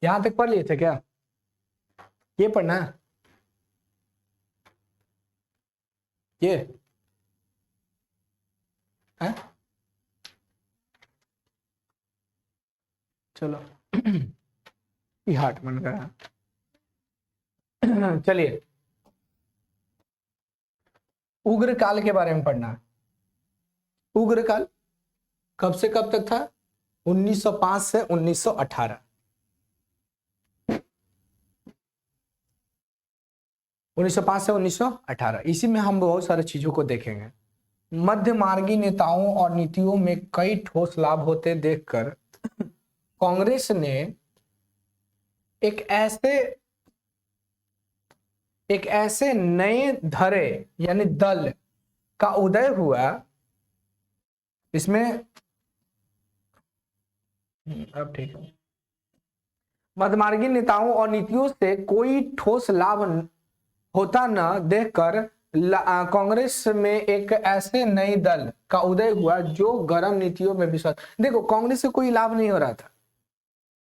यहां तक पढ़ लिए थे क्या? ये पढ़ना है, ये है? चलो ये हार्ट बन गया। चलिए, उग्र काल के बारे में पढ़ना है। उग्र काल कब से कब तक था? 1905 से 1918। 1905 से 1918, इसी में हम बहुत सारी चीजों को देखेंगे। मध्यमार्गी नेताओं और नीतियों में कई ठोस लाभ होते देखकर कांग्रेस ने एक ऐसे नए धरे यानी दल का उदय हुआ। इसमें अब ठीक है। मध्यमार्गी नेताओं और नीतियों से कोई ठोस लाभ होता न देखकर कांग्रेस में एक ऐसे नई दल का उदय हुआ जो गर्म नीतियों में विश्वास। देखो, कांग्रेस से कोई लाभ नहीं हो रहा था,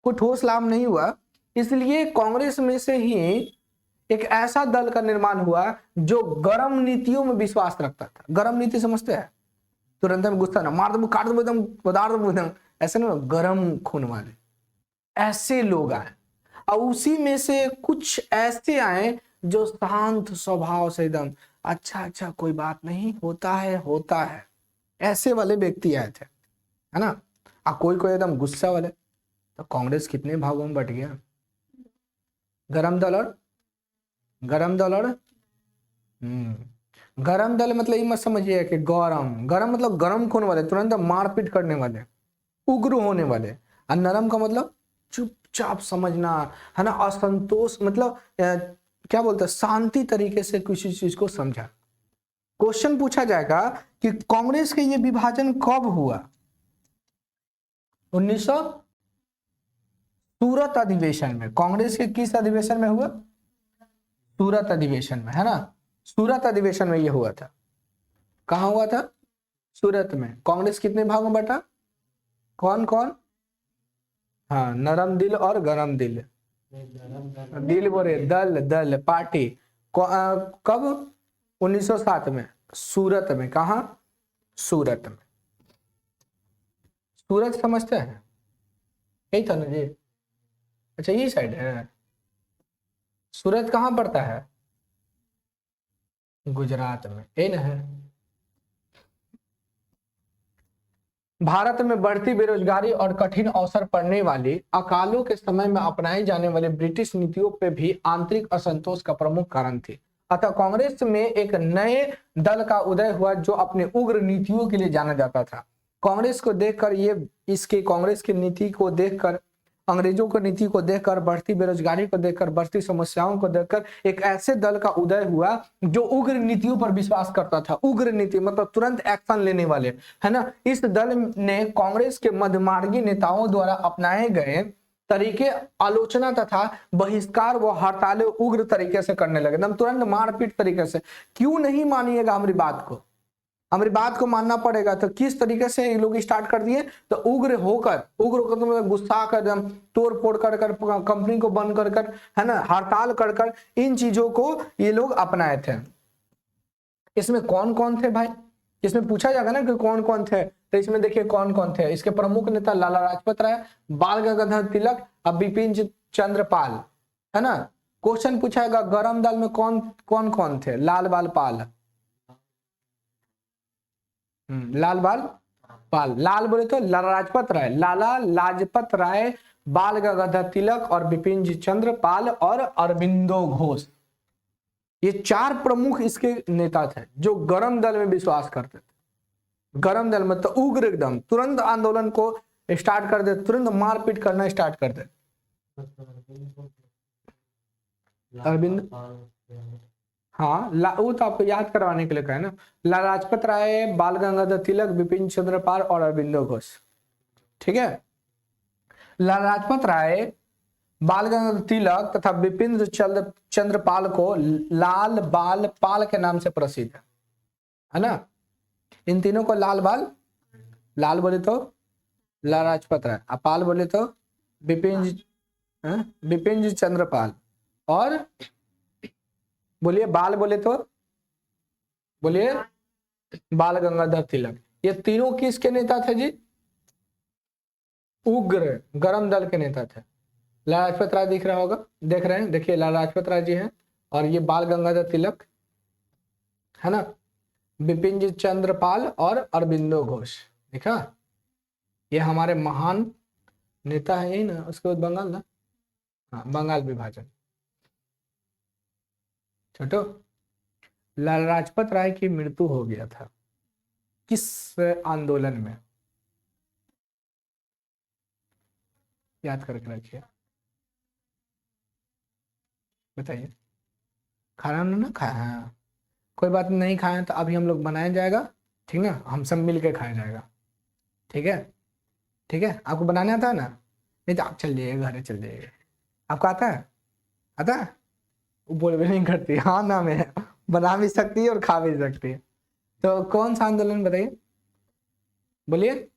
कोई ठोस लाभ नहीं हुआ, इसलिए कांग्रेस में से ही एक ऐसा दल का निर्माण हुआ जो गर्म नीतियों में विश्वास रखता था। गर्म नीति समझते हैं? तुरंत में गुस्सा ना, मार दो, काट दो, एकदम बदार दो एकदम, ऐसे ना, गर्म खून वाले ऐसे लोग आए। और उसी में से कुछ ऐसे आए जो शांत स्वभाव से एकदम अच्छा अच्छा कोई बात नहीं, होता है, ऐसे वाले व्यक्ति आए थे, है ना। और कोई कोई एकदम गुस्सा वाले। तो कांग्रेस कितने भागों में बट गया? गरम दल और गरम दल और गरम दल मतलब ये मत समझिए कि गरम गरम मतलब गरम खून वाले, तुरंत मारपीट करने वाले, उग्र होने वाले। और नरम का मतलब चुपचाप समझना, है ना, असंतोष मतलब क्या बोलते हैं, शांति तरीके से किसी चीज को समझा। क्वेश्चन पूछा जाएगा कि कांग्रेस के ये विभाजन कब हुआ? 1900 सूरत अधिवेशन में। कांग्रेस के किस अधिवेशन में हुआ? सूरत अधिवेशन में, है ना। सूरत अधिवेशन में ये हुआ था। कहां हुआ था? सूरत में। कांग्रेस कितने भागों में बटा? कौन कौन? हाँ, नरम दिल और गरम दिल। दिल बोले दल, दल पार्टी। कब? 1907 में सूरत में। कहा? सूरत में। सूरत समझते हैं? यही था ना जी? अच्छा, ये साइड है। सूरत कहाँ पड़ता है? गुजरात में, ये ना है। भारत में बढ़ती बेरोजगारी और कठिन अवसर पड़ने वाली अकालों के समय में अपनाई जाने वाली ब्रिटिश नीतियों पे भी आंतरिक असंतोष का प्रमुख कारण थी। अतः कांग्रेस में एक नए दल का उदय हुआ जो अपने उग्र नीतियों के लिए जाना जाता था। कांग्रेस को देखकर कांग्रेस की नीति को देखकर, अंग्रेजों की नीति को देखकर, बढ़ती बेरोजगारी को देखकर, बढ़ती समस्याओं को देखकर एक ऐसे दल का उदय हुआ जो उग्र नीतियों पर विश्वास करता था। उग्र नीति मतलब तुरंत एक्शन लेने वाले, है ना। इस दल ने कांग्रेस के मध्यमार्गी नेताओं द्वारा अपनाए गए तरीके आलोचना तथा बहिष्कार व हड़तालें उग्र तरीके से करने लगे, एकदम तुरंत मारपीट तरीके से। क्यों नहीं मानिएगा हमारी बात को? हमारी बात को मानना पड़ेगा। तो किस तरीके से ये लोग स्टार्ट कर दिए? तो उग्र होकर तो मतलब गुस्सा कर, एकदम तोड़ फोड़ कर कंपनी को बंद कर, है ना, हड़ताल कर इन चीजों को ये लोग अपनाए थे। इसमें कौन कौन थे भाई? इसमें पूछा जाएगा ना कि कौन कौन थे, तो इसमें देखिए कौन कौन थे। इसके प्रमुख नेता लाला लाजपत राय, बाल गंगाधर तिलक और बिपिन चंद्र पाल, है ना। क्वेश्चन पूछाएगा गरम दल में कौन कौन कौन थे? लाल बाल पाल, लाल बाल पाल। लाल बोले तो लाला लाजपत राय, लाला लाजपत राय, बाल गंगाधर तिलक और बिपिन चंद्र पाल और अरविंदो घोष। ये चार प्रमुख इसके नेता थे जो गरम दल में विश्वास करते थे। गरम दल में तो उग्र, एकदम तुरंत आंदोलन को स्टार्ट कर दे, तुरंत मारपीट करना स्टार्ट कर दे। अरविंद, हाँ, वो तो आपको याद करवाने के लिए कहा है ना। लाला लाजपत राय, बाल गंगाधर तिलक, बिपिन चंद्र पाल और अरविंदो घोष, ठीक है। लाला लाजपत राय, बाल गंगाधर तिलक तथा बिपिन चंद्र पाल को लाल बाल पाल के नाम से प्रसिद्ध है ना। इन तीनों को लाल बाल, लाल बोले तो लाला लाजपत राय, पाल बोले तो बिपिन बिपिन चंद्र पाल और बोलिए बाल, बोले तो बोलिए बाल गंगाधर तिलक। ये तीनों किसके नेता थे जी? उग्र गरम दल के नेता थे। लाला लाजपत राय दिख रहा होगा, देख रहे हैं, देखिए लाला लाजपत राय जी हैं और ये बाल गंगाधर तिलक है ना, बिपिन जी चंद्र पाल और अरविंदो घोष। देखा, ये हमारे महान नेता है, यही ना। उसके बाद बंगाल ना, हाँ बंगाल विभाजन। छोटो, लाला लाजपत राय की मृत्यु हो गया था किस आंदोलन में? याद करके रखिए, बताइए। खाना ना खाया है, कोई बात नहीं खाया तो अभी हम लोग बनाया जाएगा, ठीक ना, हम सब मिल के खाया जाएगा, ठीक है? ठीक है, आपको बनाने आता है ना? नहीं तो आप चल जाइएगा, घर चल जाइएगा। आपको आता है? आता है? वो बोल भी नहीं करती, हाँ नाम है, बना भी सकती है और खा भी सकती है। तो कौन सा आंदोलन बताइए, बोलिए।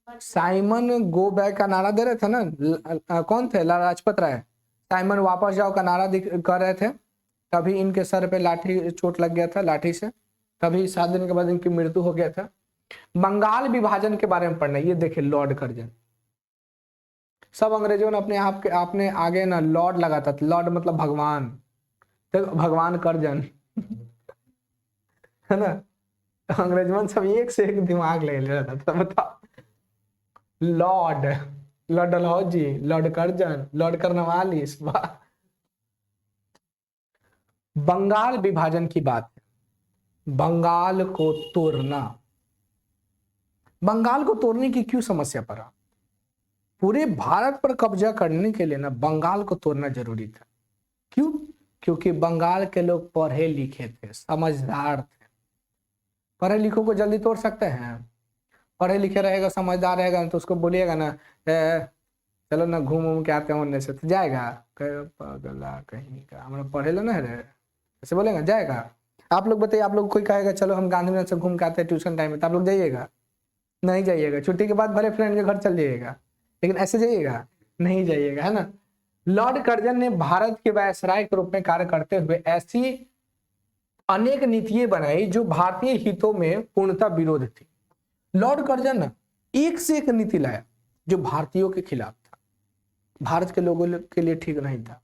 साइमन गो बैक का नारा दे रहे थे ना, कौन थे? लाला लाजपत राय। साइमन वापस जाओ का नारा कर रहे थे, तभी इनके सर पे लाठी चोट लग गया था, लाठी से, तभी 7 दिन के बाद इनकी मृत्यु हो गया था। बंगाल विभाजन के बारे में पढ़ना, ये देखिए लॉर्ड कर्जन। सब अंग्रेजों ने अपने आप के आपने आगे ना लॉर्ड लगाता था, लॉर्ड मतलब भगवान, तो भगवान कर्जन है ना। अंग्रेजों सब एक से एक दिमाग ले रहा था, बताओ। Lord, lord Dalhousie, lord Curzon, lord Cornwallis. Bengal विभाजन की बात है, बंगाल को तोड़ना। बंगाल को तोड़ने की क्यों समस्या पड़ा? पूरे भारत पर कब्जा करने के लिए ना बंगाल को तोड़ना जरूरी था। क्यों? क्योंकि बंगाल के लोग पढ़े लिखे थे, समझदार थे। पढ़े लिखों को जल्दी तोड़ सकते हैं? पढ़े लिखे रहेगा, समझदार रहेगा तो उसको बोलिएगा ना चलो ना घूम के आते होने से, तो जाएगा? पगला कहीं का, हमारा पढ़े लो ना रे, ऐसे बोलेगा जाएगा? आप लोग बताइए, आप लोग कोई कहेगा चलो हम गांधीनगर से घूम के आते हैं ट्यूशन टाइम में, तो आप लोग जाइएगा? नहीं जाइएगा। छुट्टी के बाद भले फ्रेंड के घर चल जाइएगा, लेकिन ऐसे जाइएगा? नहीं जाइएगा, है ना। लॉर्ड कर्जन ने भारत के वायसराय के रूप में कार्य करते हुए ऐसी अनेक नीतियां बनाई जो भारतीय हितों में पूर्णतः विरोध थी। लॉर्ड कर्जन ना एक से एक नीति लाया जो भारतीयों के खिलाफ था, भारत के लोगों के लिए ठीक नहीं था।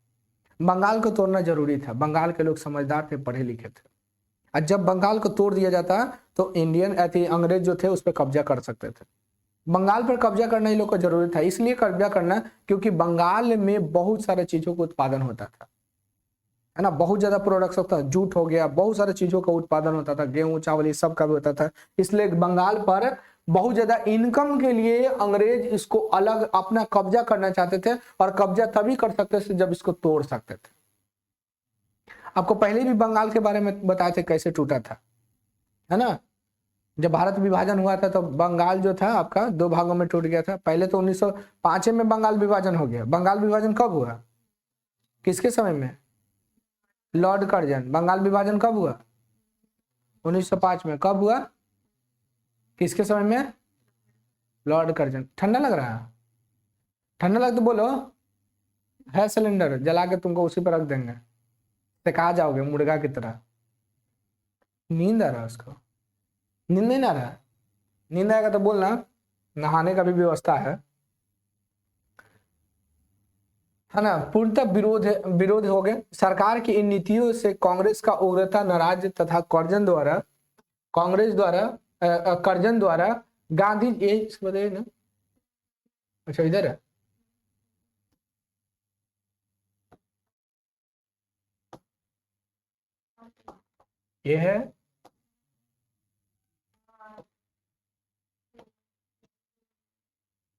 बंगाल को तोड़ना जरूरी था, बंगाल के लोग समझदार थे, पढ़े लिखे थे, और जब बंगाल को तोड़ दिया जाता तो इंडियन अंग्रेज जो थे उस पर कब्जा कर सकते थे। बंगाल पर कब्जा करना इन लोग को जरूरी था, इसलिए कब्जा करना क्योंकि बंगाल में बहुत सारे चीजों का उत्पादन होता था, है ना, बहुत ज्यादा प्रोडक्ट्स होता था, जूट हो गया, बहुत सारे चीजों का उत्पादन होता था, गेहूं चावल ये सब का भी होता था। इसलिए बंगाल पर बहुत ज्यादा इनकम के लिए अंग्रेज इसको अलग अपना कब्जा करना चाहते थे, और कब्जा तभी कर सकते थे जब इसको तोड़ सकते थे। आपको पहले भी बंगाल के बारे में बताए थे कैसे टूटा था, है ना। जब भारत विभाजन हुआ था तो बंगाल जो था आपका 2 भागों में टूट गया था। पहले तो 1905 में बंगाल विभाजन हो गया। बंगाल विभाजन कब हुआ? किसके समय में? Lord Curzon. बंगाल विभाजन कब हुआ? 1905 में। कब हुआ? किसके समय में? Lord Curzon. ठंडा लग रहा है? ठंडा लग तो बोलो, है सिलेंडर, जला के तुमको उसी पर रख देंगे, सिका जाओगे मुर्गा की तरह। नींद आ रहा है उसको? नींद नहीं आ रहा? नींद आएगा तो बोलना, नहाने का भी व्यवस्था है ना। पूर्णतः विरोध हो गए सरकार की इन नीतियों से। कांग्रेस का उग्रता नाराज तथा कर्जन द्वारा गांधी ये बताइए ना। अच्छा इधर है, ये है,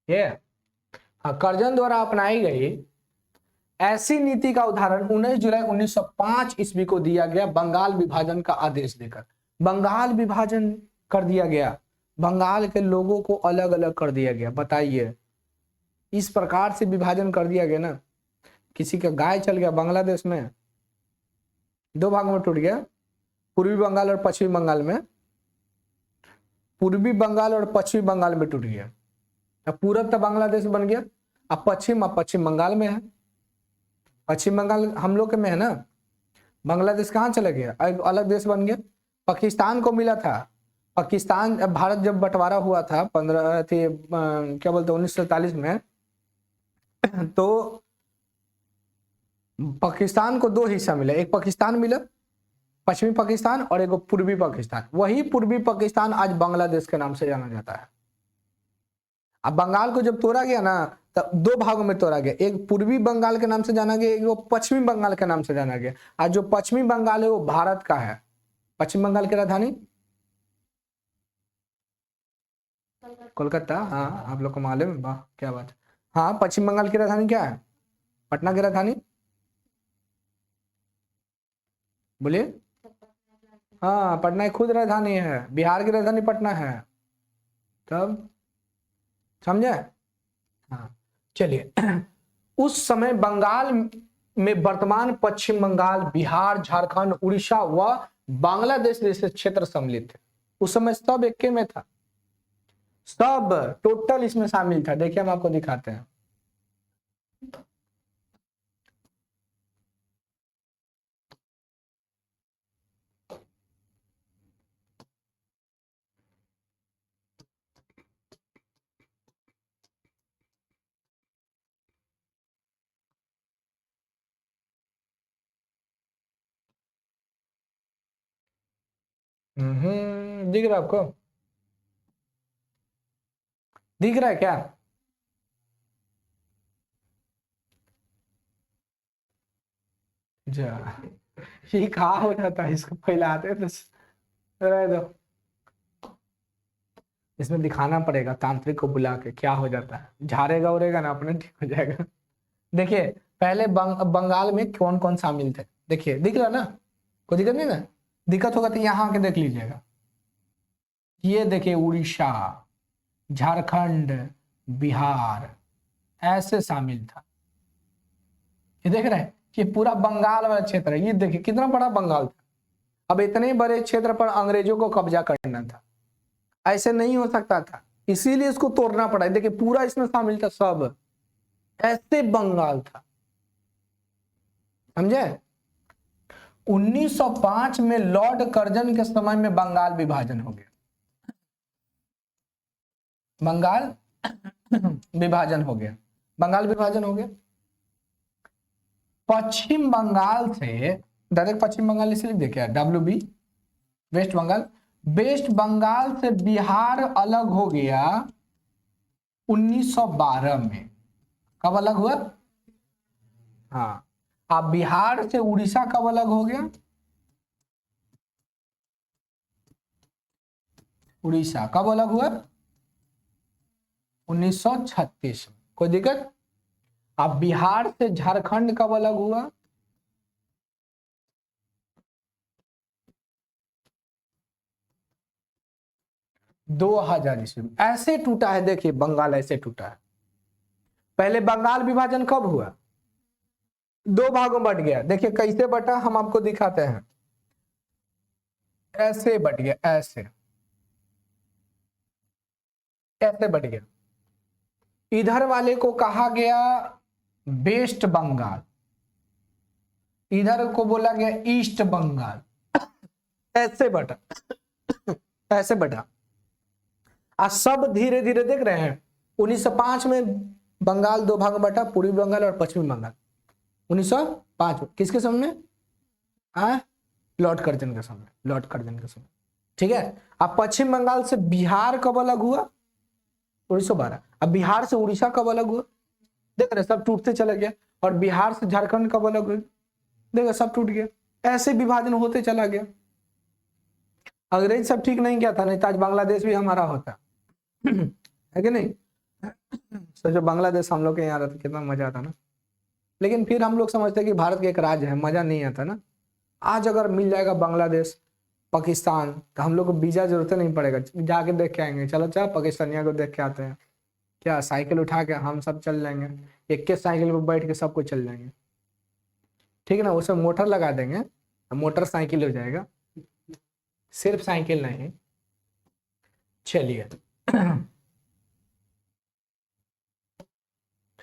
ये हाँ, कर्जन द्वारा अपनाई गई ऐसी नीति का उदाहरण 19 जुलाई 1905 ईस्वी को दिया गया बंगाल विभाजन का आदेश देकर। बंगाल विभाजन कर दिया गया, बंगाल के लोगों को अलग अलग कर दिया गया। बताइए, इस प्रकार से विभाजन कर दिया गया ना, किसी का गाय चल गया बांग्लादेश में, 2 भागों में टूट गया, पूर्वी बंगाल और पश्चिमी बंगाल में, पूर्वी बंगाल और पश्चिमी बंगाल में टूट गया। अब पूरब तो बांग्लादेश बन गया, अब पश्चिम बंगाल में है, पश्चिम बंगाल हम लोग के में है ना। बांग्लादेश कहाँ चले गया, एक अलग देश बन गया। पाकिस्तान को मिला था, पाकिस्तान भारत जब बंटवारा हुआ था 15 थे क्या बोलते 1947 में, तो पाकिस्तान को दो हिस्सा मिला, एक पाकिस्तान मिला पश्चिमी पाकिस्तान और एक पूर्वी पाकिस्तान। वही पूर्वी पाकिस्तान आज बांग्लादेश के नाम से जाना जाता है। अब बंगाल को जब तोड़ा गया ना, तब दो भागों में तोड़ा गया, एक पूर्वी बंगाल के नाम से जाना गया, एक वो पश्चिमी बंगाल के नाम से जाना गया। आज जो पश्चिमी बंगाल है वो भारत का है। पश्चिम बंगाल की राजधानी कोलकाता, हाँ आप लोग को मालूम है, वाह क्या बात है। हाँ पश्चिम बंगाल की राजधानी क्या है, पटना की राजधानी बोलिए। हाँ पटना की खुद राजधानी है, बिहार की राजधानी पटना है, तब समझे। हाँ चलिए, उस समय बंगाल में वर्तमान पश्चिम बंगाल, बिहार, झारखंड, उड़ीसा व बांग्लादेश जैसे क्षेत्र सम्मिलित थे। उस समय सब एक में था, सब टोटल इसमें शामिल था। देखिए हम आपको दिखाते हैं। दिख रहा है आपको, दिख रहा है क्या। जा ये कहा हो जाता है, इसको फैलाते तो रह दो, इसमें दिखाना पड़ेगा तांत्रिक को बुला के क्या हो जाता है, झाड़ेगा उड़ेगा ना अपने ठीक हो जाएगा। देखिए पहले बंगाल में कौन कौन शामिल थे, देखिए दिख रहा ना, कोई दिक्कत नहीं ना, दिक्कत होगा तो यहाँ आके देख लीजिएगा। ये देखिए उड़ीसा, झारखंड, बिहार ऐसे शामिल था। ये देख रहे हैं, ये पूरा बंगाल वाला क्षेत्र है। ये देखिए कितना बड़ा बंगाल था। अब इतने बड़े क्षेत्र पर अंग्रेजों को कब्जा करना था, ऐसे नहीं हो सकता था, इसीलिए इसको तोड़ना पड़ा। देखिए पूरा इसमें शामिल था, सब ऐसे बंगाल था, समझे। 1905 में लॉर्ड कर्जन के समय में बंगाल विभाजन हो गया, बंगाल विभाजन हो गया, बंगाल विभाजन हो गया। पश्चिम बंगाल से डायरेक्ट पश्चिम बंगाल इसे लिख दे क्या, WB west Bengal. West Bengal से बिहार अलग हो गया 1912 में। कब अलग हुआ, हाँ। अब बिहार से उड़ीसा कब अलग हो गया, उड़ीसा कब अलग हुआ 1936 में, कोई दिक्कत। अब बिहार से झारखंड कब अलग हुआ, दो हजार ईस्वी में। ऐसे टूटा है, देखिए बंगाल ऐसे टूटा है। पहले बंगाल विभाजन कब हुआ, दो भागों में बट गया। देखिए कैसे बटा, हम आपको दिखाते हैं। ऐसे बट गया, ऐसे ऐसे बट गया। इधर वाले को कहा गया वेस्ट बंगाल, इधर को बोला गया ईस्ट बंगाल। ऐसे बटा, ऐसे बटा। आज सब धीरे धीरे देख रहे हैं। 1905 में बंगाल दो भाग में बटा, पूर्वी बंगाल और पश्चिमी बंगाल। 1905 किसके समय में, लॉर्ड कर्जन के समय, लॉर्ड कर्जन के समय, ठीक है। अब पश्चिम बंगाल से बिहार कब अलग हुआ, 1912। अब बिहार से उड़ीसा कब अलग हुआ, देख रहे सब टूटते चले गए। और बिहार से झारखंड कब अलग हुआ, देखो सब टूट गया। ऐसे विभाजन होते चला गया। अंग्रेज सब ठीक नहीं किया था, नहीं तो आज बांग्लादेश भी हमारा होता है कि नहीं। सोचो बांग्लादेश हम लोग के यहाँ आता तो कितना मजा आता ना। लेकिन फिर हम लोग समझते हैं कि भारत के एक राज्य है, मजा नहीं आता ना। आज अगर मिल जाएगा बांग्लादेश, पाकिस्तान, तो हम लोग को वीजा जरूरत नहीं पड़ेगा, जाके देख के आएंगे। चलो चलो पाकिस्तानिया को देख के आते हैं, क्या साइकिल उठा के हम सब चल जाएंगे, एक के साइकिल पर बैठ के सबको चल जाएंगे, ठीक है ना। उसमें मोटर लगा देंगे, मोटरसाइकिल हो जाएगा, सिर्फ साइकिल नहीं। चलिए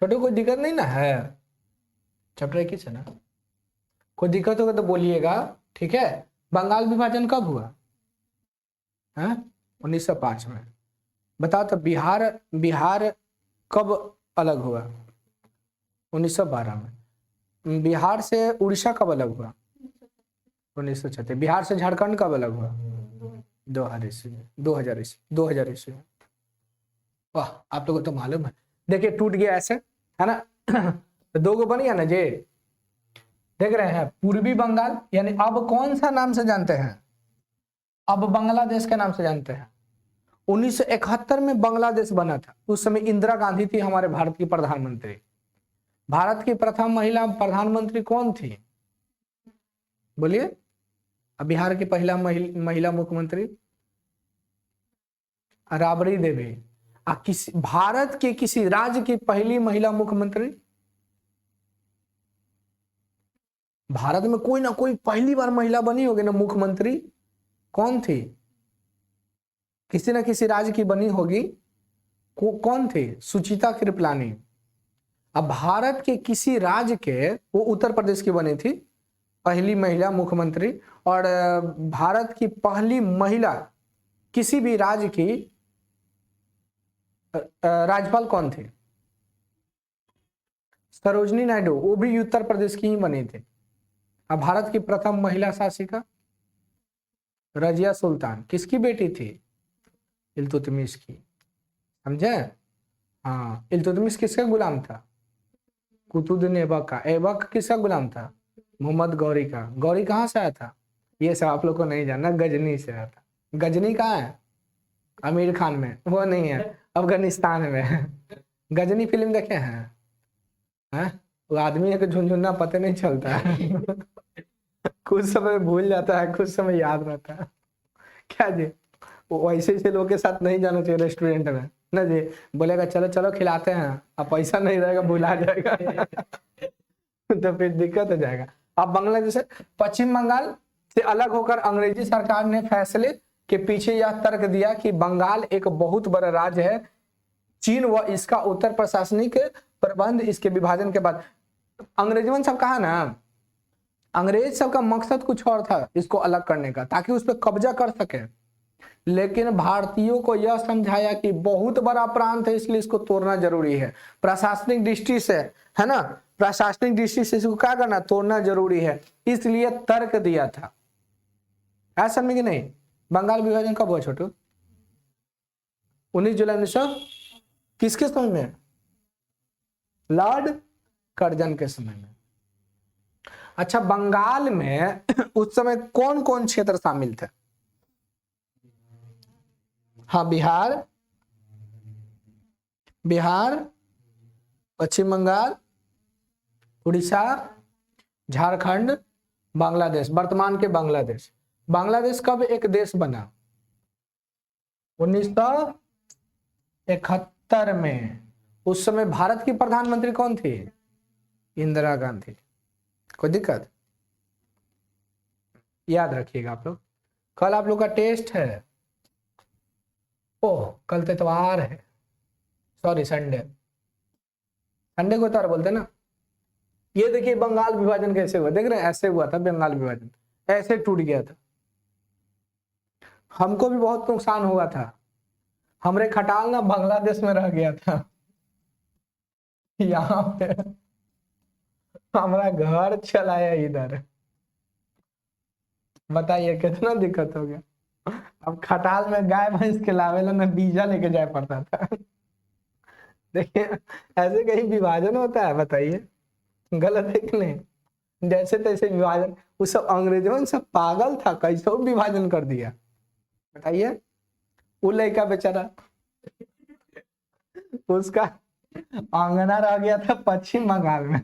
छोटे कोई दिक्कत नहीं ना है, चैप्टर 21 है ना, कोई दिक्कत होगा तो बोलिएगा, ठीक है। बंगाल विभाजन कब हुआ है? 1905 में। बताओ तो बिहार बिहार कब अलग हुआ? 1912 में। बिहार से उड़ीसा कब अलग हुआ? 1936। बिहार से झारखंड कब अलग हुआ? 2000 ईस्वी। वाह, आप लोगों को तो मालूम है। देखिए टूट गया ऐसे, है ना। तो दो गो बन गया ना जी, देख रहे हैं। पूर्वी बंगाल यानी अब कौन सा नाम से जानते हैं? अब बांग्लादेश के नाम से जानते हैं। 1971 में बांग्लादेश बना था। उस समय इंदिरा गांधी थी हमारे भारत की प्रधानमंत्री। भारत की प्रथम महिला प्रधानमंत्री कौन थी? बोलिए। अब बिहार की पहला महिला मुख्यमंत्री राबड़ी देवी। किसी भारत के किसी राज्य की पहली महिला मुख्यमंत्री? भारत में कोई ना कोई पहली बार महिला बनी होगी ना मुख्यमंत्री, कौन थी? किसी ना किसी राज्य की बनी होगी, कौन थी? सुचिता कृपलानी। अब भारत के किसी राज्य के, वो उत्तर प्रदेश की बनी थी पहली महिला मुख्यमंत्री। और भारत की पहली महिला किसी भी राज्य की राज्यपाल कौन थी? सरोजनी नायडू, वो भी उत्तर प्रदेश की ही बनी थी। अब भारत की प्रथम महिला शासिका रजिया सुल्तान, किसकी बेटी थी? इल्तुतमिश की, समझे? हाँ, इल्तुतमिश किसका गुलाम था? कुतुबुद्दीन ऐबक का। ऐबक किसका गुलाम था? मोहम्मद गौरी का। गौरी कहाँ से आया था? ये सब आप लोग को नहीं जानना, गजनी से आया था। गजनी कहाँ है? आमिर खान में, वो नहीं है, अफगानिस्तान में। गजनी फिल्म देखे हैं? वो आदमी है कि झुनझुना पता नहीं चलता है। कुछ समय भूल जाता है, कुछ समय याद रहता है। क्या जी, वो ऐसे ऐसे लोगों के साथ नहीं जाना चाहिए रेस्टोरेंट में ना जी। बोलेगा चलो चलो खिलाते हैं, अब पैसा नहीं रहेगा, भुला जाएगा। तो फिर दिक्कत हो जाएगा। अब बांग्लादेश, पश्चिम बंगाल से अलग होकर अंग्रेजी सरकार ने फैसले के पीछे यह तर्क दिया कि बंगाल एक बहुत बड़ा राज्य है। चीन व इसका उत्तर प्रशासनिक प्रबंध इसके विभाजन के बाद। अंग्रेजों सब कहा ना, अंग्रेज सबका मकसद कुछ और था इसको अलग करने का, ताकि उस पर कब्जा कर सके। लेकिन भारतीयों को यह समझाया कि बहुत बड़ा प्रांत है, इसलिए इसको तोड़ना जरूरी है। प्रशासनिक दृष्टि से, है ना, प्रशासनिक दृष्टि से इसको क्या करना, तोड़ना जरूरी है, इसलिए तर्क दिया था। ऐसा में कि नहीं? बंगाल विभाजन कब हुआ छोटू? 19 जुलाई 1900 किसके समय में? लॉर्ड कर्जन के समय में। अच्छा, बंगाल में उस समय कौन कौन क्षेत्र शामिल थे? हाँ, बिहार, पश्चिम बंगाल, उड़ीसा, झारखंड, बांग्लादेश, वर्तमान के बांग्लादेश। बांग्लादेश कब एक देश बना? 1971 में। उस समय भारत की प्रधानमंत्री कौन थी? इंदिरा गांधी। कोई दिक्कत? याद रखिएगा आप लोग। कल आप लोग का टेस्ट है। ओह, कल तो इतवार है, सॉरी संडे। संडे को इतवार बोलते ना। ये देखिए बंगाल विभाजन कैसे हुआ, देख रहे हैं? ऐसे हुआ था बंगाल विभाजन, ऐसे टूट गया था। हमको भी बहुत नुकसान हुआ था। हमरे खटाल ना बांग्लादेश में रह गया था। यहाँ पे हमारा घर चलाया इधर, बताइए कितना दिक्कत हो गया। अब खटाल में गाय भैंस के लावेला ना बीजा लेके जाए पड़ता था। देखिए ऐसे कहीं विभाजन होता है? बताइए, गलत है कि नहीं? जैसे तैसे विभाजन, वो सब अंग्रेजों सब पागल था, कैसे विभाजन कर दिया बताइए। वो लड़का बेचारा, उसका आंगना रह गया था पश्चिम बंगाल में,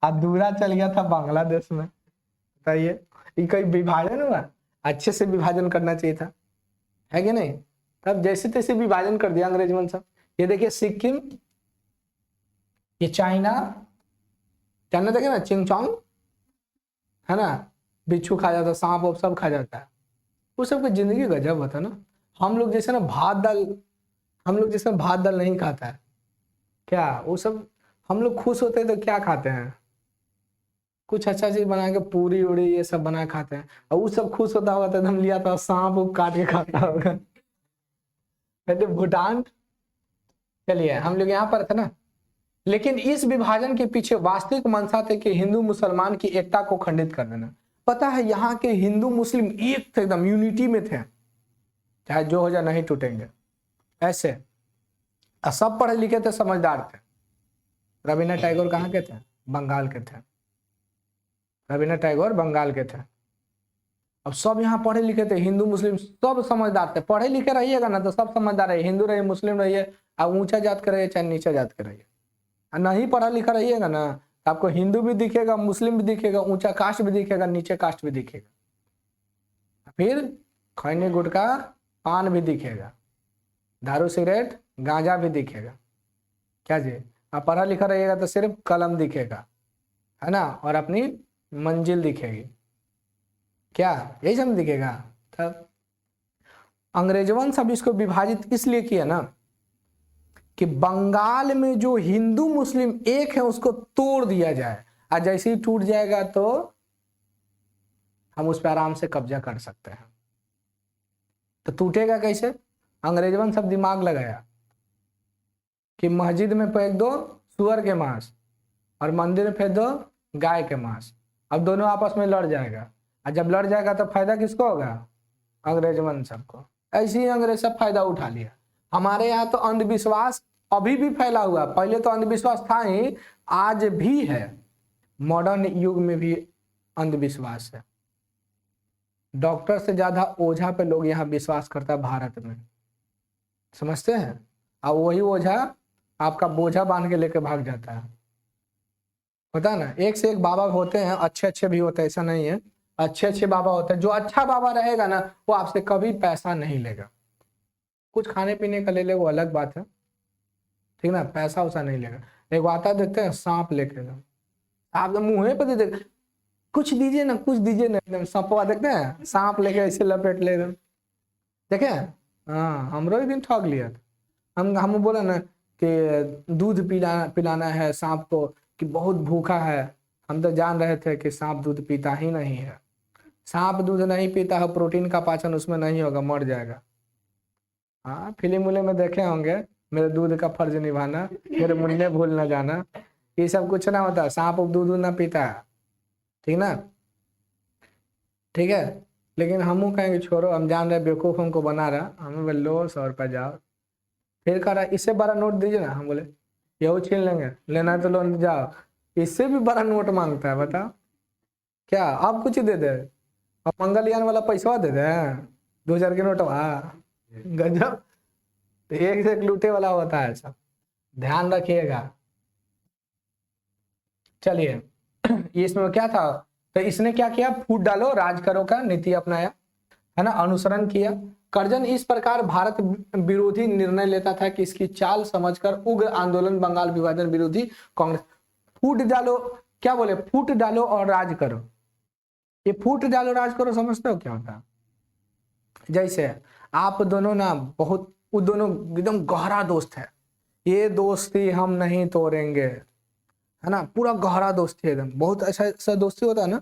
अधूरा चल गया था बांग्लादेश में। बताइए, ये कोई विभाजन हुआ? अच्छे से विभाजन करना चाहिए था, है कि नहीं? तब जैसे तैसे विभाजन कर दिया अंग्रेजों सब। ये देखिए सिक्किम, ये चाइना, चाइना देखे ना, चिंगचोंग, है ना, बिच्छू खा जाता, सांप वाप सब खा जाता है। वो सबकी जिंदगी गजब होता ना। हम लोग जैसे ना भात दाल, हम लोग जैसे भात दाल नहीं खाता है क्या? वो सब हम लोग खुश होते हैं तो क्या खाते हैं, कुछ अच्छा चीज बना के पूरी उड़ी ये सब बना के खाते हैं, और वो सब खुश होता होगा तो एकदम लिया था सांप वो काट के खाता होगा। कहते भूटान। चलिए हम लोग यहाँ पर थे ना, लेकिन इस विभाजन के पीछे वास्तविक मंशा थे कि हिंदू मुसलमान की एकता को खंडित कर देना। पता है यहाँ के हिंदू मुस्लिम एक थे, एकदम यूनिटी में थे, चाहे जो हो जाए नहीं टूटेंगे ऐसे। और सब पढ़े लिखे थे, समझदार थे। रविन्द्रनाथ टैगोर कहाँ के थे, बंगाल के थे। रविन्द्रनाथ टैगोर बंगाल के थे। अब सब यहाँ पढ़े लिखे थे, हिंदू मुस्लिम सब समझदार थे। पढ़े लिखे रहिएगा ना तो सब समझदार है, हिंदू रहिए मुस्लिम रहिए, आप ऊंचा जात के रहिए चाहे नीचा जात के रहिए। नहीं पढ़ा लिखा रहिएगा ना तो आपको हिंदू भी दिखेगा, मुस्लिम भी दिखेगा, ऊंचा कास्ट भी दिखेगा, नीचे कास्ट भी दिखेगा, फिर खैनी गुटखा पान भी दिखेगा, दारू सिगरेट गांजा भी दिखेगा। क्या जी, आप पढ़ा लिखा रहिएगा तो सिर्फ कलम दिखेगा, है ना, और अपनी मंजिल दिखेगी। क्या यही सब दिखेगा। तब अंग्रेजों सब इसको विभाजित इसलिए किया ना कि बंगाल में जो हिंदू मुस्लिम एक है उसको तोड़ दिया जाए, और जैसे ही टूट जाएगा तो हम उस पर आराम से कब्जा कर सकते हैं। तो टूटेगा कैसे, अंग्रेजों सब दिमाग लगाया कि मस्जिद में फेंक दो सुअर के मांस और मंदिर में फेंक दो गाय के मांस। अब दोनों आपस में लड़ जाएगा, और जब लड़ जाएगा तो फायदा किसको होगा, अंग्रेजों सबको। ऐसे ही अंग्रेज सब फायदा उठा लिया। हमारे यहाँ तो अंधविश्वास अभी भी फैला हुआ, पहले तो अंधविश्वास था ही, आज भी है। मॉडर्न युग में भी अंधविश्वास है। डॉक्टर से ज्यादा ओझा पे लोग यहाँ विश्वास करता है भारत में, समझते हैं। और वही ओझा आपका बोझा बांध के लेके भाग जाता है, पता है ना। एक से एक बाबा होते हैं, अच्छे अच्छे भी होते हैं, ऐसा नहीं है, अच्छे अच्छे बाबा होते हैं। जो अच्छा बाबा रहेगा ना वो आपसे कभी पैसा नहीं लेगा, कुछ खाने पीने का ले ले वो अलग बात है, ठीक ना, पैसा वैसा नहीं लेगा। एक आता देते हैं सांप लेके, आप मुंह पे दे दे, कुछ दीजिए ना कुछ दीजिए ना, एकदम सांपवा देखते हैं, सांप लेके ऐसे लपेट ले एकदम, देखे। हाँ हमरो एक दिन ठग लिया था। हम बोला ना कि दूध पिलाना है सांप को कि बहुत भूखा है। हम तो जान रहे थे कि सांप दूध पीता ही नहीं है। सांप दूध नहीं पीता है, प्रोटीन का पाचन उसमें नहीं होगा, मर जाएगा। हाँ फिल्म उल्म में देखे होंगे, मेरे दूध का फर्ज निभाना, मेरे मुन्ने भूल न जाना, ये सब कुछ ना होता। सांप दूध ना पीता है, ठीक ना, ठीक है। लेकिन हम कहेंगे छोड़ो, हम जान रहे बेवकूफ हमको बना रहा, हमें बोले लो 100 रुपया जाओ। फिर कह रहा इससे बड़ा नोट दीजिए ना, हम बोले यही छीन लेंगे, लेना है तो लो जाओ। इससे भी बड़ा नोट मांगता है, बताओ क्या आप कुछ दे दे, और मंगलयान वाला पैसा दे दे 2000 के नोट, गजब। तो एक से एक लूटे वाला होता है, सब ध्यान रखिएगा। चलिए इसमें क्या था, तो इसने क्या किया, फूट डालो राज करो का नीति अपनाया, है ना, अनुसरण किया। कर्जन इस प्रकार भारत विरोधी निर्णय लेता था कि इसकी चाल समझकर उग्र आंदोलन बंगाल विभाजन विरोधी कांग्रेस। फूट डालो, क्या बोले, फूट डालो और राज करो। ये फूट डालो राज करो समझते हो क्या होता है। जैसे आप दोनों ना बहुत, वो दोनों एकदम गहरा दोस्त है, ये दोस्ती हम नहीं तोड़ेंगे, है ना, पूरा गहरा दोस्ती है एकदम, बहुत ऐसा दोस्ती होता है ना,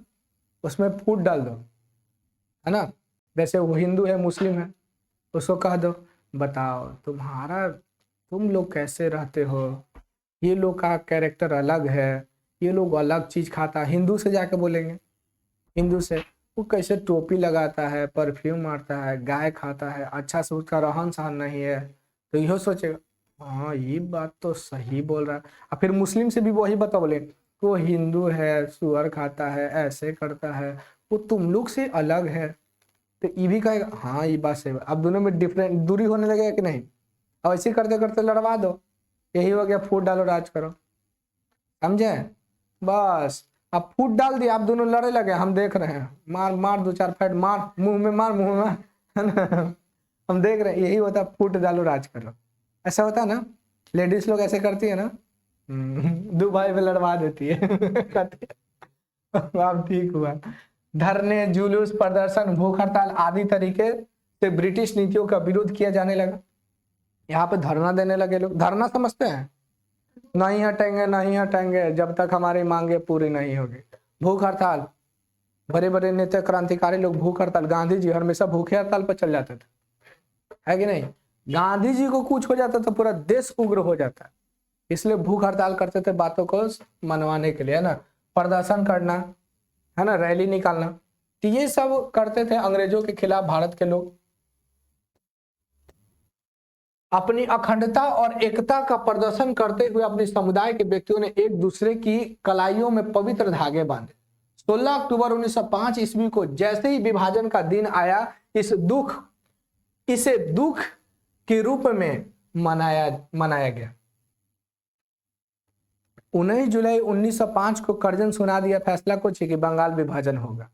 उसमें फूट डाल दो, है ना। जैसे वो हिंदू है मुस्लिम है, उसको कह दो बताओ तुम लोग कैसे रहते हो, ये लोग का कैरेक्टर अलग है, ये लोग अलग चीज खाता है। हिंदू से जाके बोलेंगे, हिंदू से वो कैसे टोपी लगाता है, परफ्यूम मारता है, गाय खाता है, अच्छा से उसका रहन सहन नहीं है, तो यहो सोचेगा हाँ ये बात तो सही बोल रहा है। और फिर मुस्लिम से भी वही बता बोले वो हिंदू है, सुअर खाता है, ऐसे करता है, वो तुम लोग से अलग है, तो ये भी कहेगा हाँ ये बात सही। अब दोनों में डिफरेंट दूरी होने लगेगा कि नहीं। अब ऐसे करते करते लड़वा दो, यही हो गया फूट डालो राज करो, समझे। बस अब फूट डाल दिया, आप दोनों लड़े लगे, हम देख रहे हैं, मार मार 2-4 फैट मार, मुंह में मार, मुंह में, है ना, हम देख रहे हैं। यही होता है फूट डालो राज करो, ऐसा होता है ना। लेडीज लोग ऐसे करती है ना, दो भाई पे लड़वा देती है। कहती है अब ठीक हुआ। धरने, जुलूस, प्रदर्शन, भूख हड़ताल आदि तरीके से ब्रिटिश नीतियों का विरोध किया जाने लगा। यहाँ पे धरना देने लगे लोग। धरना समझते हैं, नहीं हटेंगे, नहीं हटेंगे जब तक हमारी मांगे पूरी नहीं होगी। भूख हड़ताल, बड़े बड़े नेता क्रांतिकारी लोग भूख हड़ताल, गांधी जी हमेशा भूखे हड़ताल पर चल जाते थे, है कि नहीं? गांधी जी को कुछ हो जाता तो पूरा देश उग्र हो जाता, इसलिए भूख हड़ताल करते थे बातों को मनवाने के लिए, है ना, प्रदर्शन करना, है ना, रैली निकालना, तो ये सब करते थे अंग्रेजों के खिलाफ भारत के लोग। अपनी अखंडता और एकता का प्रदर्शन करते हुए अपने समुदाय के व्यक्तियों ने एक दूसरे की कलाइयों में पवित्र धागे बांधे। 16 अक्टूबर 1905 ईस्वी को जैसे ही विभाजन का दिन आया, इसे दुख के रूप में मनाया गया। 19 जुलाई 1905 को कर्जन सुना दिया फैसला कुछ कि बंगाल विभाजन होगा,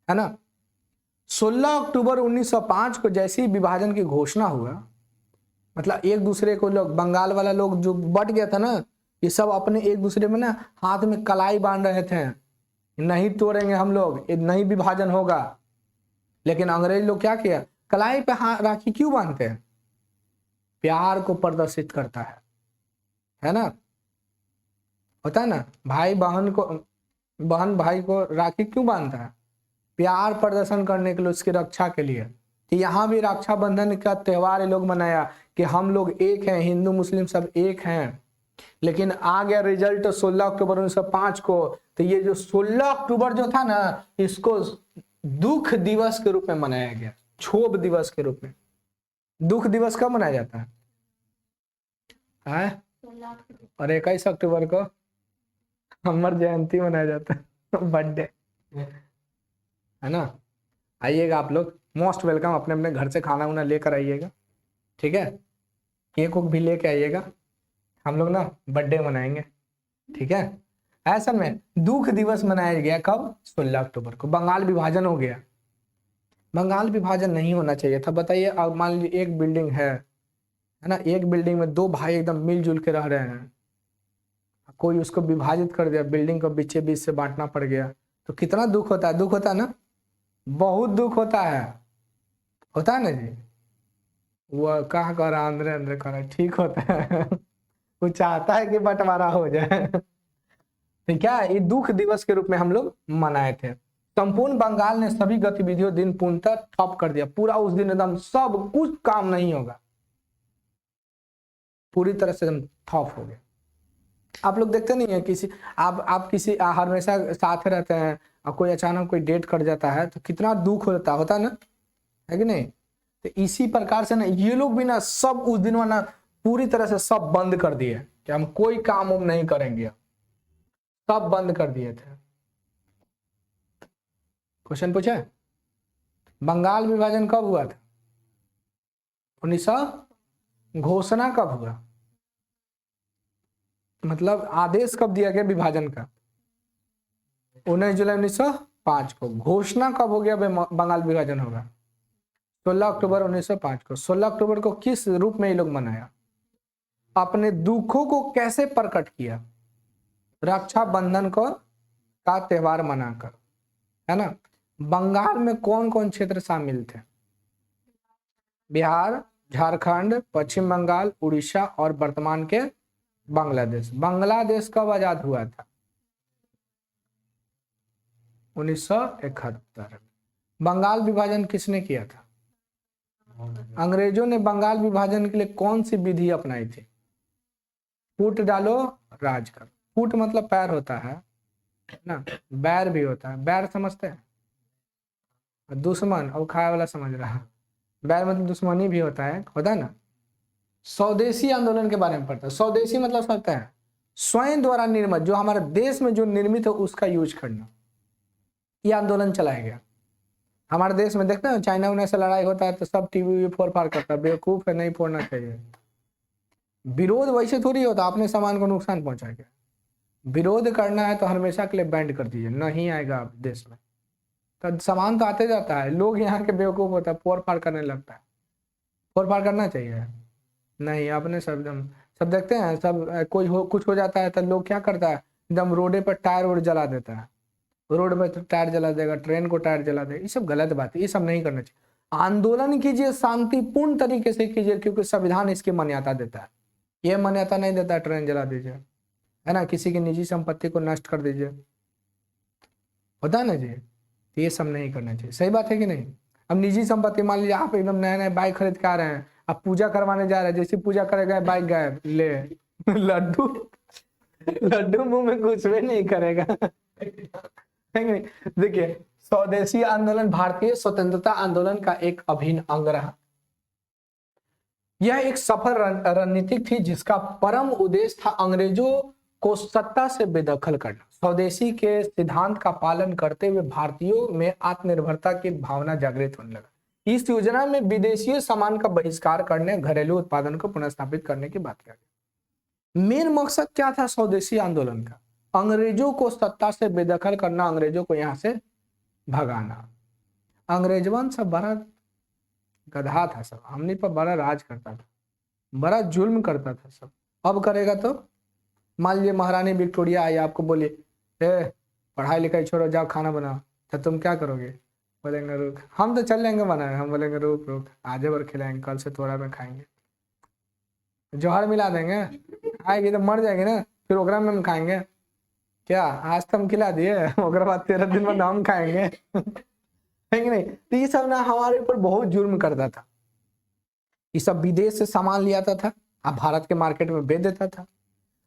है ना। 16 अक्टूबर 1905 को जैसे ही विभाजन की घोषणा हुआ, मतलब एक दूसरे को लोग, बंगाल वाला लोग जो बट गया था ना, ये सब अपने एक दूसरे में ना हाथ में कलाई बांध रहे थे, नहीं तोड़ेंगे हम लोग, नहीं विभाजन होगा। लेकिन अंग्रेज लोग क्या किया, कलाई पे राखी क्यों बांधते हैं? प्यार को प्रदर्शित करता है ना, होता है ना, भाई बहन भाई को राखी क्यों बांधता है? प्यार प्रदर्शन करने के लिए, उसकी रक्षा के लिए। तो यहाँ भी रक्षाबंधन का त्योहार लोग मनाया कि हम लोग एक हैं, हिंदू मुस्लिम सब एक हैं। लेकिन आ गया रिजल्ट 16 अक्टूबर 1905 को, तो ये जो 16 अक्टूबर जो था ना, इसको दुख दिवस के रूप में मनाया गया, क्षोभ दिवस के रूप में। दुख दिवस कब मनाया जाता है? और 21 अक्टूबर को अमर जयंती मनाया जाता है, बर्थडे, है ना। आइएगा आप लोग, मोस्ट वेलकम, अपने अपने घर से खाना वाना लेकर आइएगा, ठीक है, केक भी लेके आइएगा, हम लोग ना बर्थडे मनाएंगे, ठीक है। ऐसा में दुख दिवस मनाया गया कब? 16 अक्टूबर को। बंगाल विभाजन हो गया। बंगाल विभाजन नहीं होना चाहिए था, बताइए। अब मान लीजिए एक बिल्डिंग है ना, एक बिल्डिंग में दो भाई एकदम मिलजुल के रह रहे हैं, कोई उसको विभाजित कर दिया, बिल्डिंग को बीचे बीच से बांटना पड़ गया, तो कितना दुख होता है? दुख होता है ना, बहुत दुख होता है ना जी। वो कहा कर रहा, अंदर अंदर कर रहा, ठीक होता है वो चाहता है कि बंटवारा हो जाए तो क्या, ये दुख दिवस के रूप में हम लोग मनाए थे। संपूर्ण बंगाल ने सभी गतिविधियों दिन पूर्णतः ठप कर दिया, पूरा उस दिन एकदम सब कुछ काम नहीं होगा, पूरी तरह से एकदम ठप हो गया। आप लोग देखते नहीं है किसी, आप किसी हमेशा साथ रहते हैं और कोई अचानक कोई डेट कट जाता है तो कितना दुख होता है ना, है कि नहीं। तो इसी प्रकार से ना ये लोग भी ना सब उस दिन ना पूरी तरह से सब बंद कर दिए कि हम कोई काम उम नहीं करेंगे, सब बंद कर दिए थे। क्वेश्चन पूछे, बंगाल विभाजन कब हुआ था? 1900 घोषणा कब हुआ, मतलब आदेश कब दिया गया विभाजन का? 19 जुलाई 1905 को। घोषणा कब हो गया बंगाल विभाजन होगा? 16 अक्टूबर 1905 को। 16 अक्टूबर को किस रूप में ये लोग मनाया? अपने दुखों को कैसे प्रकट किया? रक्षाबंधन को का त्योहार मनाकर, है ना। बंगाल में कौन कौन क्षेत्र शामिल थे? बिहार, झारखंड, पश्चिम बंगाल, उड़ीसा और वर्तमान के बांग्लादेश। बांग्लादेश कब आजाद हुआ था? 1971। बंगाल विभाजन किसने किया था? अंग्रेजों ने बंगाल विभाजन के लिए कौन सी विधि अपनाई थी? फूट डालो राज कर। फूट मतलब पैर होता है ना, बैर भी होता है, बैर समझते हैं, दुश्मन और खाए वाला समझ रहा है, बैर मतलब दुश्मनी भी होता है ना। स्वदेशी आंदोलन के बारे में पढ़ता है। स्वदेशी मतलब समझते हैं स्वयं द्वारा निर्मित, जो हमारे देश में जो निर्मित है उसका यूज करना, ये आंदोलन चलाया गया। हमारे देश में देखते हैं चाइना उना से लड़ाई होता है तो सब टीवी फोड़ फाड़ करता है, बेवकूफ है, नहीं फोड़ना चाहिए। विरोध वैसे थोड़ी होता अपने सामान को नुकसान पहुंचा के, विरोध करना है तो हमेशा के लिए बैंड कर दीजिए, नहीं आएगा आप देश में, तो सामान तो आते जाता है, लोग यहाँ के बेवकूफ होता है, फोड़ फाड़ करने लगता है। फोड़ फाड़ करना चाहिए नहीं, अपने सब देखते हैं, सब कुछ हो जाता है तो लोग क्या करता है, एकदम रोडे पर टायर वोड जला देता है, रोड में तो टायर जला देगा, ट्रेन को टायर जला देगा, ये सब गलत बात है, ये सब नहीं करना चाहिए। आंदोलन कीजिए, शांतिपूर्ण तरीके से कीजिए, क्योंकि संविधान इसकी मान्यता देता है। ये मान्यता नहीं देता ट्रेन जला दीजिए, है ना, किसी की निजी संपत्ति को नष्ट कर दीजिए, होता है ना जी। तो ये सब नहीं करना चाहिए, सही बात है कि नहीं। अब निजी संपत्ति, मान लीजिए आप एकदम नया नया बाइक खरीद के आ रहे हैं, अब पूजा करवाने जा रहे हैं, जैसे पूजा करेगा बाइक गायब, ले लड्डू लड्डू मुंह में कुछ भी नहीं करेगा है कि नहीं? देखिए, स्वदेशी आंदोलन भारतीय स्वतंत्रता आंदोलन का एक अभिन्न अंग रहा। यह एक सफल रणनीति थी जिसका परम उद्देश्य था अंग्रेजों को सत्ता से बेदखल करना। स्वदेशी के सिद्धांत का पालन करते हुए भारतीयों में आत्मनिर्भरता की भावना जागृत होने लगा। इस योजना में विदेशी सामान का बहिष्कार करने, घरेलू उत्पादन को पुनर्स्थापित करने की बात किया गया। मेन मकसद क्या था स्वदेशी आंदोलन का? अंग्रेजों को सत्ता से बेदखल करना, अंग्रेजों को यहां से भगाना। अंग्रेजवन सब बड़ा गधा था, सब हमने पर बड़ा राज करता था, बड़ा जुल्म करता था सब। अब करेगा तो मान लीजिए महारानी विक्टोरिया आई, आपको बोली ए पढ़ाई लिखाई छोड़ो, जाओ खाना बनाओ, तो तुम क्या करोगे? बोलेंगे रुक, हम तो चल लेंगे बनाने, हम बोलेंगे रुक रुक, आज भर खिलाएंगे, कल से थोड़ा में खाएंगे, जौहर मिला देंगे, आएगी तो मर जाएगी ना, फिर ओकरा में हम खाएंगे क्या? आज तो हम खिला दिए, ओकरा बाद 13 दिन बाद हम खाएंगे है कि नहीं। तो ये सब ना हमारे ऊपर बहुत जुर्म करता था। ये सब विदेश से सामान ले आता था, अब भारत के मार्केट में बेच देता था।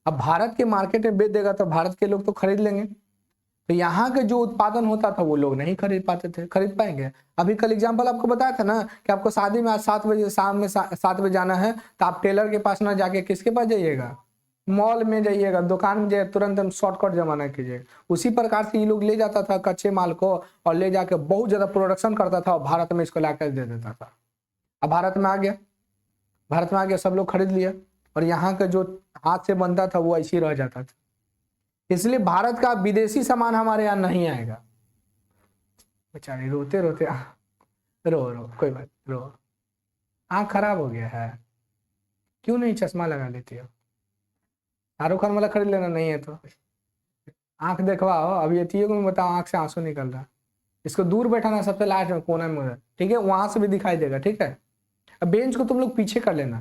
अब भारत के मार्केट में बेच देगा तो भारत के लोग तो खरीद लेंगे, तो यहाँ के जो उत्पादन होता था वो लोग नहीं खरीद पाते थे, खरीद पाएंगे। अभी कल एग्जाम्पल आपको बताया था ना कि आपको शादी में आज 7 बजे, शाम में 7 बजे जाना है, तो आप टेलर के पास ना जाके किसके पास जाइएगा? मॉल में जाइएगा, दुकान में जाइए, तुरंत हम शॉर्टकट जमाना कीजिएगा। उसी प्रकार से ये लोग ले जाता था कच्चे माल को और ले जाके बहुत ज्यादा प्रोडक्शन करता था और भारत में इसको लाकर दे देता था। अब भारत में आ गया, भारत में आ गया, सब लोग खरीद लिया और यहाँ का जो हाथ से बनता था वो ऐसे ही रह जाता था। इसलिए भारत का विदेशी सामान हमारे यहाँ नहीं आएगा। बेचारे रोते रोते रो रो कोई बात, रो, आँख खराब हो गया है, क्यों नहीं चश्मा लगा लेती हो? शाहरुख खान वाला खरीद लेना, नहीं है तो आंख देखवाओ। अब ये तीनों को बताओ, आंख से आंसू निकल रहा है, इसको दूर बैठाना सबसे लास्ट में कोने में, ठीक है, वहां से भी दिखाई देगा, ठीक है। अब बेंच को तुम लोग पीछे कर लेना,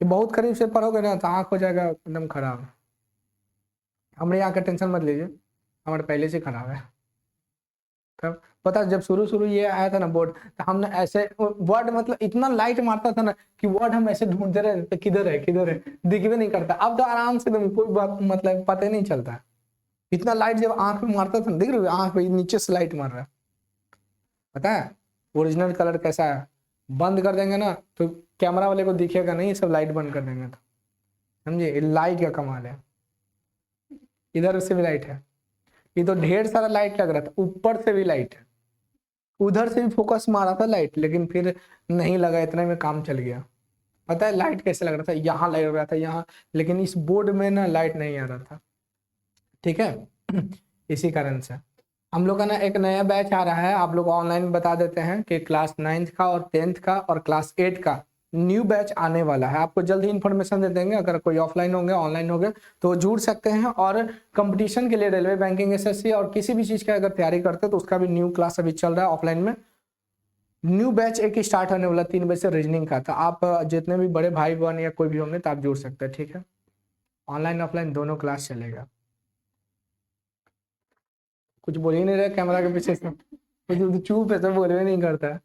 ये बहुत करीब से पढ़ोगे ना तो आंख हो जाएगा एकदम खराब। हमारे यहाँ का टेंशन मत लीजिए, हमारे पहले से खराब है। तब पता जब शुरू शुरू ये आया था ना बोर्ड, तो हमने ऐसे वर्ड मतलब इतना लाइट मारता था ना कि वर्ड हम ऐसे ढूंढते रहे थे, किधर है किधर है, दिख भी नहीं करता। अब तो आराम से तुम कोई बात मतलब पता ही नहीं चलता, इतना लाइट जब आंख में मारता था, देख रहे हो आंख पे नीचे से लाइट मार रहा है, पता है ओरिजिनल कलर कैसा है। बंद कर देंगे ना तो कैमरा वाले को दिखेगा नहीं, सब लाइट बंद कर देंगे तो समझे, लाइट का कमाल है। इधर से भी लाइट है, ये तो ढेर सारा लाइट लग रहा था, ऊपर से भी लाइट है, उधर से भी फोकस मारा था लाइट, लेकिन फिर नहीं लगा, इतने में काम चल गया। पता है लाइट कैसे लग रहा था, यहाँ लग रहा था यहाँ, लेकिन इस बोर्ड में ना लाइट नहीं आ रहा था, ठीक है। इसी कारण से हम लोग का ना एक नया बैच आ रहा है, आप लोग ऑनलाइन बता देते हैं कि क्लास 9th का और 10th का और क्लास 8 का न्यू बैच आने वाला है। आपको जल्द ही इन्फॉर्मेशन दे देंगे, अगर कोई ऑफलाइन होंगे ऑनलाइन होंगे तो जुड़ सकते हैं। और कंपटीशन के लिए रेलवे, बैंकिंग, एसएससी और किसी भी चीज़ का अगर तैयारी करते हैं तो उसका भी न्यू क्लास अभी चल रहा है ऑफलाइन में। न्यू बैच एक स्टार्ट होने वाला 3 बजे से रीजनिंग का, तो आप जितने भी बड़े भाई बहन या कोई भी होंगे तो आप जुड़ सकते हैं, ठीक है। ऑनलाइन ऑफलाइन दोनों क्लास चलेगा। कुछ बोल ही नहीं रहे कैमरा के पीछे से, कुछ चुप है, तो बोलवे नहीं करता।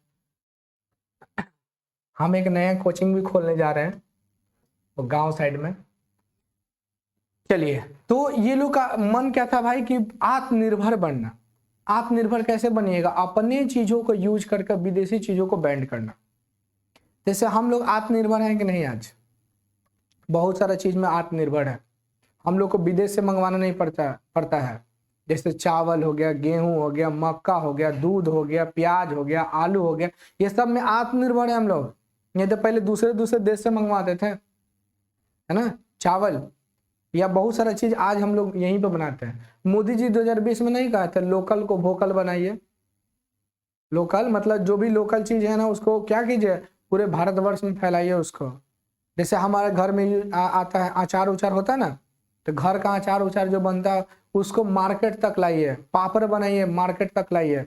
हम एक नया कोचिंग भी खोलने जा रहे हैं वो गांव साइड में। चलिए, तो ये लोग का मन क्या था भाई कि आत्मनिर्भर बनना। आत्मनिर्भर कैसे बनिएगा? अपने चीजों को यूज करके विदेशी चीजों को बैंड करना। जैसे हम लोग आत्मनिर्भर हैं कि नहीं, आज बहुत सारा चीज में आत्मनिर्भर है, हम लोग को विदेश से मंगवाना नहीं पड़ता है। जैसे चावल हो गया, गेहूं हो गया, मक्का हो गया, दूध हो गया, प्याज हो गया, आलू हो गया, ये सब में आत्मनिर्भर है हम लोग। ये तो पहले दूसरे दूसरे देश से मंगवाते थे, है ना, चावल या बहुत सारा चीज आज हम लोग यहीं पे बनाते हैं। मोदी जी 2020 में नहीं कहा था लोकल को वोकल बनाइए? लोकल मतलब जो भी लोकल चीज है ना उसको क्या कीजिए, पूरे भारतवर्ष में फैलाइए उसको। जैसे हमारे घर में आता है अचार उचार होता है ना, तो घर का अचार उचार जो बनता है उसको मार्केट तक लाइए, पापड़ बनाइए मार्केट तक लाइए,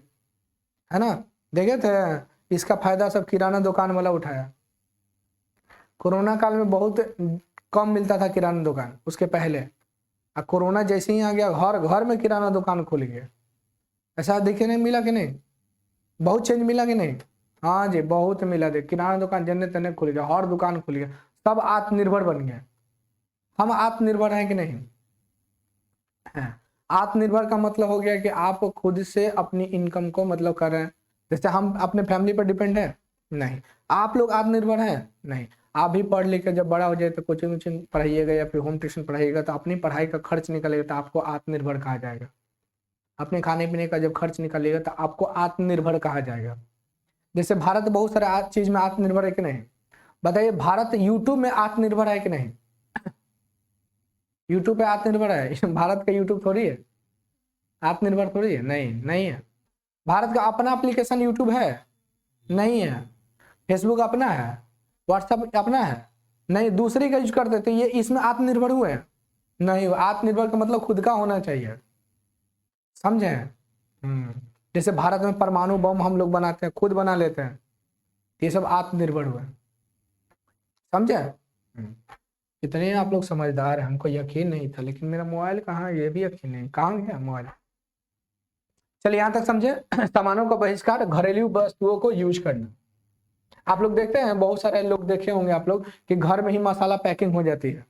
है ना। देखे थे इसका फायदा सब किराना दुकान वाला उठाया। कोरोना काल में बहुत कम मिलता था किराना दुकान उसके पहले। अब कोरोना जैसे ही आ गया घर घर में किराना दुकान खुल गया। ऐसा देखने नहीं मिला कि नहीं, बहुत चेंज मिला कि नहीं? हाँ जी बहुत मिला। देख किराना दुकान जन्ने तन्ने खुल गया, हर दुकान खुल गया, सब आत्मनिर्भर बन गए। हम आत्मनिर्भर हैं कि नहीं? हैं। आत्मनिर्भर का मतलब हो गया कि आप खुद से अपनी इनकम को मतलब कर रहे हैं। जैसे हम अपने फैमिली पर डिपेंड है नहीं। आप लोग आत्मनिर्भर हैं नहीं। आप भी पढ़ लिख के जब बड़ा हो जाए तो कोचिंग वोचिंग पढ़ाइएगा या फिर होम ट्यूशन पढ़ाइएगा तो अपनी पढ़ाई का खर्च निकलेगा तो आपको आत्मनिर्भर कहा जाएगा। अपने खाने पीने का जब खर्च निकालिएगा तो आपको आत्मनिर्भर कहा जाएगा। जैसे भारत बहुत सारे चीज में आत्मनिर्भर है कि नहीं? बताइए भारत यूट्यूब में आत्मनिर्भर है कि नहीं? यूट्यूब पे आत्मनिर्भर है? भारत का यूट्यूब थोड़ी है, आत्मनिर्भर थोड़ी है, नहीं नहीं है। भारत का अपना एप्लीकेशन यूट्यूब है? नहीं है। फेसबुक अपना है? व्हाट्सएप अपना है? नहीं, दूसरे का यूज करते तो ये इसमें आत्मनिर्भर हुए हैं? नहीं। आत्मनिर्भर का मतलब खुद का होना चाहिए, समझे? जैसे भारत में परमाणु बम हम लोग बनाते हैं, खुद बना लेते हैं, ये सब आत्मनिर्भर हुए, समझे? इतने आप लोग समझदार हैं, हमको यकीन नहीं था। लेकिन मेरा मोबाइल कहाँ है? ये भी यकीन नहीं, कहाँ गया मोबाइल? चलिए यहाँ तक समझे। सामानों का बहिष्कार, घरेलू वस्तुओं को यूज करना। आप लोग देखते हैं बहुत सारे लोग देखे होंगे आप लोग कि घर में ही मसाला पैकिंग हो जाती है।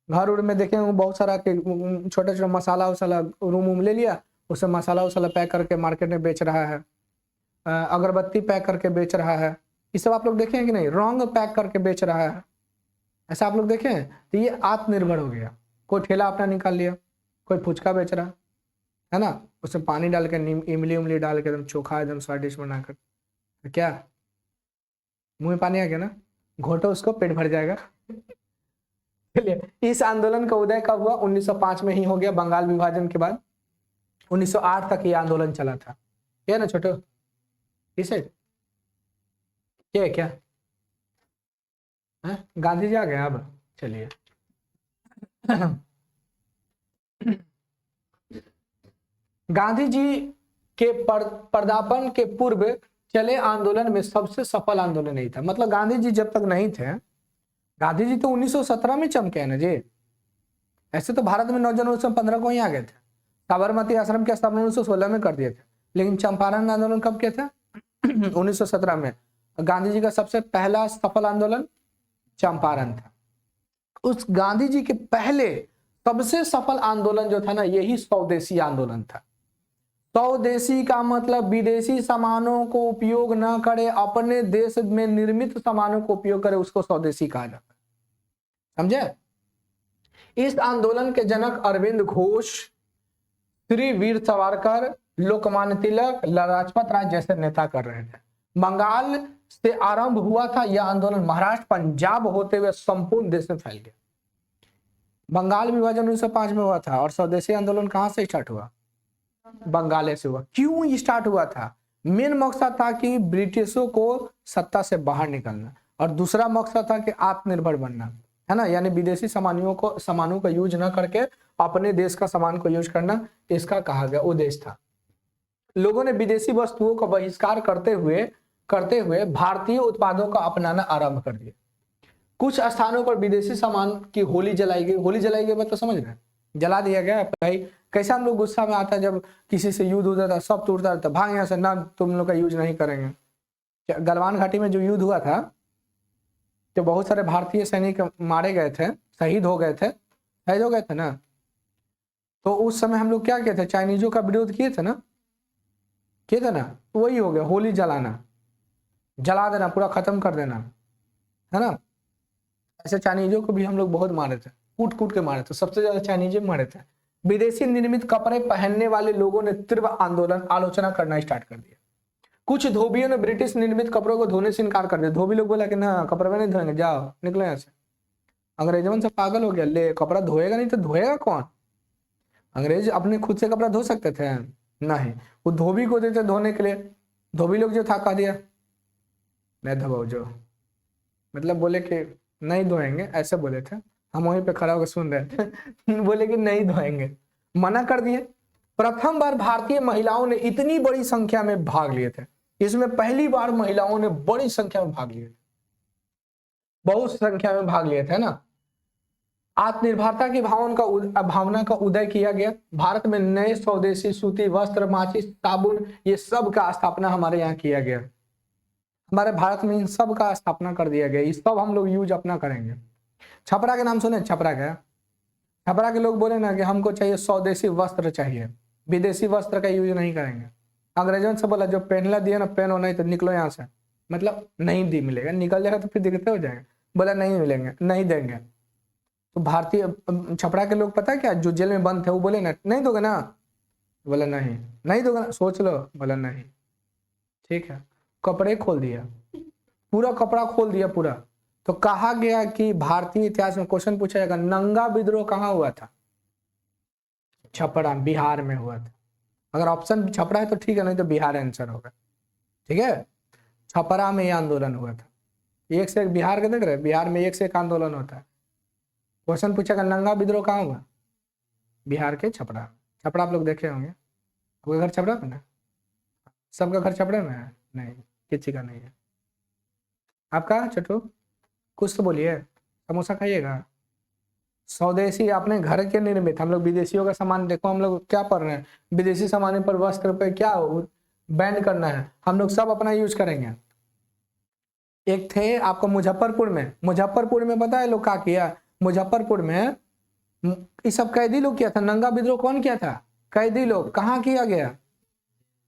घर उर में देखे होंगे बहुत सारा छोटा छोटा मसाला वसाला रूम ले लिया, उससे मसाला वसाला पैक करके मार्केट में बेच रहा है। अगरबत्ती पैक करके बेच रहा है। ये सब आप लोग देखे हैं कि नहीं? रंग पैक करके बेच रहा है, ऐसा आप लोग देखे हैं? तो ये आत्मनिर्भर हो गया। कोई ठेला अपना निकाल लिया, कोई फुचका बेच रहा है ना, उसमें पानी डाल के इमली उमली डाल के एकदम चोखा एकदम स्वादिष्ट बनाकर, तो क्या मुंह में पानी आ गया ना, घोटो उसको पेट भर जाएगा। चलिए इस आंदोलन का उदय कब हुआ? 1905 में ही हो गया, बंगाल विभाजन के बाद। 1908 तक ये आंदोलन चला था, क्या ना छोटो? इसे क्या है क्या है? गांधी जी आ गए अब। चलिए गांधी जी के पदार्पण के पूर्व चले आंदोलन में सबसे सफल आंदोलन नहीं था। मतलब गांधी जी जब तक नहीं थे, गांधी जी तो 1917 में चमके हैं ना जी। ऐसे तो भारत में 9 जनवरी 1915 को ही आ गए थे। साबरमती आश्रम की स्थापना 1916 में कर दिए थे। लेकिन चंपारण आंदोलन कब किया था? 1917 में। गांधी जी का सबसे पहला सफल आंदोलन चंपारण था। उस गांधी जी के पहले सबसे सफल आंदोलन जो था ना, यही स्वदेशी आंदोलन था। स्वदेशी का मतलब विदेशी सामानों को उपयोग ना करे, अपने देश में निर्मित सामानों को उपयोग करे, उसको स्वदेशी कहा जाता है, समझे? इस आंदोलन के जनक अरविंद घोष, श्री वीर सावरकर, लोकमान्य तिलक, लाजपत राय जैसे नेता कर रहे थे। बंगाल से आरंभ हुआ था यह आंदोलन, महाराष्ट्र पंजाब होते हुए संपूर्ण देश में फैल गया। बंगाल विभाजन 1905 में हुआ था और स्वदेशी आंदोलन कहां से स्टार्ट हुआ? बंगाल से हुआ। क्यों स्टार्ट हुआ था? मेन मकसद था कि ब्रिटिशों को सत्ता से बाहर निकलना, और दूसरा मकसद था कि आत्मनिर्भर बनना, है ना, यानी विदेशी सामानों का यूज न करके अपने देश का सामान को यूज करना, इसका कहा गया उद्देश्य था। लोगों ने विदेशी वस्तुओं का बहिष्कार करते हुए भारतीय उत्पादों का अपनाना आरंभ कर दिया। कुछ स्थानों पर विदेशी सामान की होली जलाई गई। होली जलाई गई मतलब समझ रहे हैं? जला दिया गया। भाई कैसा हम लोग गुस्सा में आता है जब किसी से युद्ध होता था, सब टूटता था, भाग यहाँ से, ना तुम लोग का यूज नहीं करेंगे। गलवान घाटी में जो युद्ध हुआ था तो बहुत सारे भारतीय सैनिक मारे गए थे, शहीद हो गए थे ना। तो उस समय हम लोग क्या किए थे? चाइनीजों का विरोध किए थे ना, वही हो गया होली जलाना, जला देना, पूरा खत्म कर देना, है ना। ऐसे चाइनीजों को भी हम लोग बहुत मारे थे, कूट के मारे थे, सबसे ज्यादा चाइनीज मारे थे। विदेशी निर्मित कपड़े पहनने वाले लोगों ने तीव्र आलोचना करना स्टार्ट कर दिया। कुछ धोबियों ने ब्रिटिश निर्मित कपड़ों को धोने से इनकार कर दिया। धोबी लोग बोला कि ना कपड़े में नहीं धोएंगे, जाओ निकलो यहाँ से। अंग्रेजों से पागल हो गया, ले कपड़ा धोएगा नहीं तो धोएगा कौन? अंग्रेज अपने खुद से कपड़ा धो सकते थे? नहीं, वो धोबी को देते धोने के लिए। धोबी लोग जो था कह दिया नहीं धोओ जो, मतलब बोले कि नहीं धोएंगे, ऐसे बोले थे। हम वहीं पे खड़ा होकर सुन रहे थे। बोले कि नहीं धोएंगे, मना कर दिए। प्रथम बार भारतीय महिलाओं ने इतनी बड़ी संख्या में भाग लिए थे। इसमें पहली बार महिलाओं ने बड़ी संख्या में भाग लिए थे, बहुत संख्या में भाग लिए थे ना। आत्मनिर्भरता की भावना का उदय किया गया। भारत में नए स्वदेशी सूती वस्त्र, माचिस, साबुन, ये सब का स्थापना हमारे यहाँ किया गया। हमारे भारत में इन सब का स्थापना कर दिया गया। इस सब हम लोग यूज अपना करेंगे। छपरा के नाम सुने? छपरा का, छपरा के लोग बोले ना कि हमको चाहिए स्वदेशी वस्त्र चाहिए, विदेशी वस्त्र का यूज नहीं करेंगे। अंग्रेजों से बोला जो पहनला दिया ना पहनो, नहीं तो निकलो यहाँ से, मतलब नहीं दी मिलेगा, निकल जाएगा तो फिर दिक्कत हो जाएगा। बोला नहीं मिलेंगे, नहीं देंगे। तो भारतीय छपरा के लोग पता है क्या, जो जेल में बंद थे वो बोले ना नहीं दोगे ना, बोला नहीं, नहीं दोगे ना, सोच लो, बोला नहीं, ठीक है, कपड़े खोल दिया, पूरा कपड़ा खोल दिया पूरा। तो कहा गया कि भारतीय इतिहास में क्वेश्चन पूछा जाएगा, नंगा विद्रोह कहाँ हुआ था? छपरा, बिहार में हुआ था। अगर ऑप्शन छपरा है तो ठीक है, नहीं तो बिहार आंसर होगा, ठीक है। छपरा में ये आंदोलन हुआ था। एक से एक बिहार के देख रहे, बिहार में एक से एक आंदोलन होता है। क्वेश्चन पूछेगा नंगा विद्रोह कहाँ हुआ? बिहार के छपरा। छपरा आप लोग देखे होंगे, आपका घर छपरा में ना? सबका घर छपरा में है? नहीं, किसी का नहीं है। आपका छोटू कुछ तो बोलिए, समोसा खाइएगा। स्वदेशी अपने घर के निर्मित, हम लोग विदेशियों का सामान, देखो हम लोग क्या पढ़ रहे हैं, विदेशी सामान पर वस्त्र पे क्या बैन करना है, हम लोग सब अपना यूज करेंगे। एक थे आपको मुजफ्फरपुर में पता है लोग क्या किया? मुजफ्फरपुर में ये सब कैदी लोग किया था। नंगा विद्रोह कौन किया था? कैदी लोग। कहाँ किया गया?